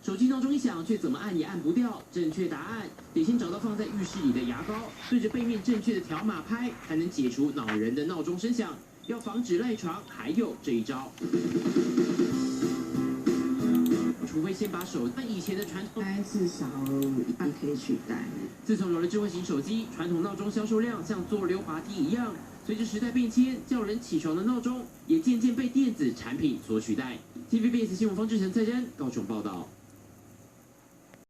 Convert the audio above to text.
手机闹钟一响，却怎么按也按不掉。正确答案得先找到放在浴室里的牙膏，对着背面正确的条码拍，才能解除恼人的闹钟声响。要防止赖床，还有这一招。除非先把手按以前的传统，至少一半可以取代。自从有了智慧型手机，传统闹钟销售量像做溜滑梯一样。随着时代变迁，叫人起床的闹钟也渐渐被电子产品所取代。TVBS 新闻方志成、蔡真高雄报道。